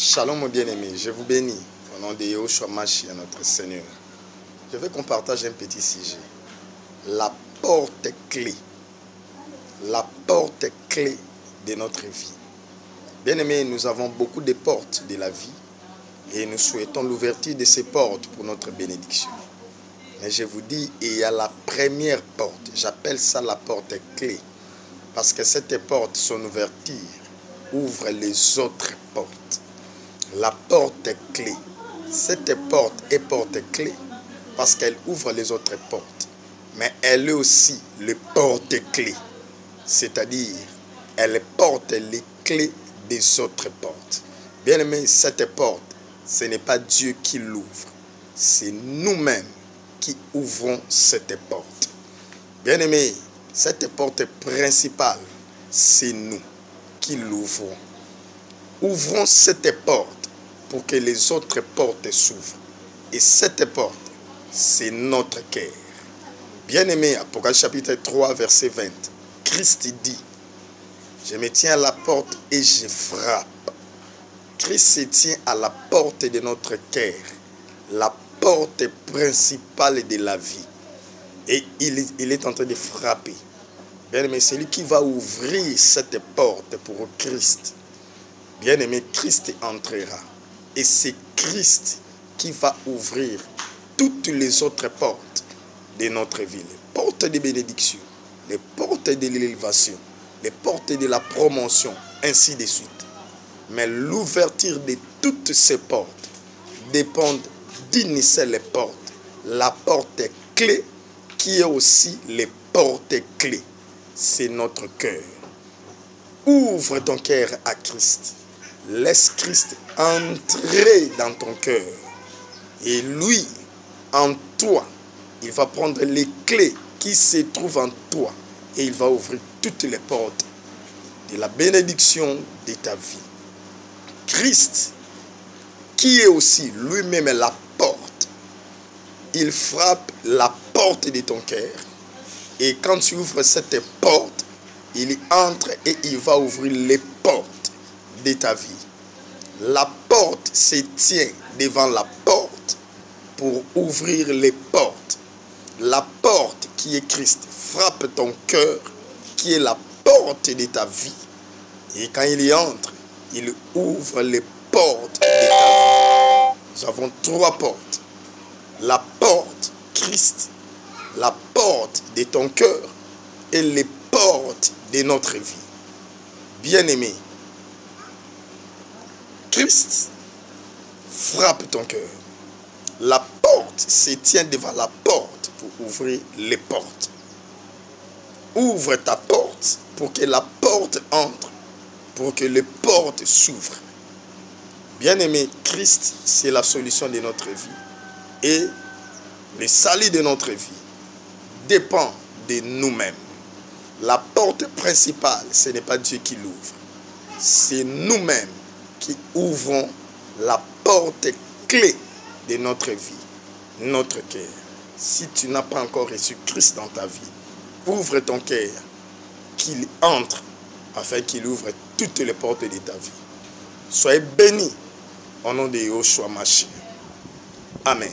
Shalom mon bien-aimé, je vous bénis au nom de Yahushua Mashiach, notre Seigneur. Je veux qu'on partage un petit sujet. La porte clé. La porte clé de notre vie. Bien-aimé, nous avons beaucoup de portes de la vie et nous souhaitons l'ouverture de ces portes pour notre bénédiction. Mais je vous dis, il y a la première porte. J'appelle ça la porte clé. Parce que cette porte, son ouverture, ouvre les autres portes. La porte clé. Cette porte est porte clé parce qu'elle ouvre les autres portes. Mais elle est aussi le porte clé. C'est-à-dire, elle porte les clés des autres portes. Bien aimé, cette porte, ce n'est pas Dieu qui l'ouvre. C'est nous-mêmes qui ouvrons cette porte. Bien aimé, cette porte principale, c'est nous qui l'ouvrons. Ouvrons cette porte pour que les autres portes s'ouvrent. Et cette porte, c'est notre cœur. Bien-aimé, Apocalypse chapitre 3, verset 20. Christ dit, je me tiens à la porte et je frappe. Christ se tient à la porte de notre cœur, la porte principale de la vie. Et il est en train de frapper. Bien-aimé, c'est lui qui va ouvrir cette porte pour Christ. Bien-aimé, Christ entrera. Et c'est Christ qui va ouvrir toutes les autres portes de notre vie. Les portes de bénédiction, les portes de l'élévation, les portes de la promotion, ainsi de suite. Mais l'ouverture de toutes ces portes dépend d'une seule porte. La porte clé qui est aussi les portes clés. C'est notre cœur. Ouvre ton cœur à Christ. Laisse Christ entrer dans ton cœur. Et lui, en toi, il va prendre les clés qui se trouvent en toi. Et il va ouvrir toutes les portes de la bénédiction de ta vie. Christ, qui est aussi lui-même la porte, il frappe la porte de ton cœur. Et quand tu ouvres cette porte, il entre et il va ouvrir les portes de ta vie. La porte se tient devant la porte pour ouvrir les portes. La porte qui est Christ frappe ton cœur, qui est la porte de ta vie. Et quand il y entre, il ouvre les portes de ta vie. Nous avons trois portes. La porte Christ, la porte de ton cœur et les portes de notre vie. Bien-aimé, Christ frappe ton cœur. La porte se tient devant la porte pour ouvrir les portes. Ouvre ta porte pour que la porte entre, pour que les portes s'ouvrent. Bien-aimé, Christ, c'est la solution de notre vie. Et le salut de notre vie dépend de nous-mêmes. La porte principale, ce n'est pas Dieu qui l'ouvre. C'est nous-mêmes qui ouvrons la porte clé de notre vie, notre cœur. Si tu n'as pas encore reçu Christ dans ta vie, ouvre ton cœur, qu'il entre, afin qu'il ouvre toutes les portes de ta vie. Soyez bénis au nom de Yahushua Mashiach. Amen.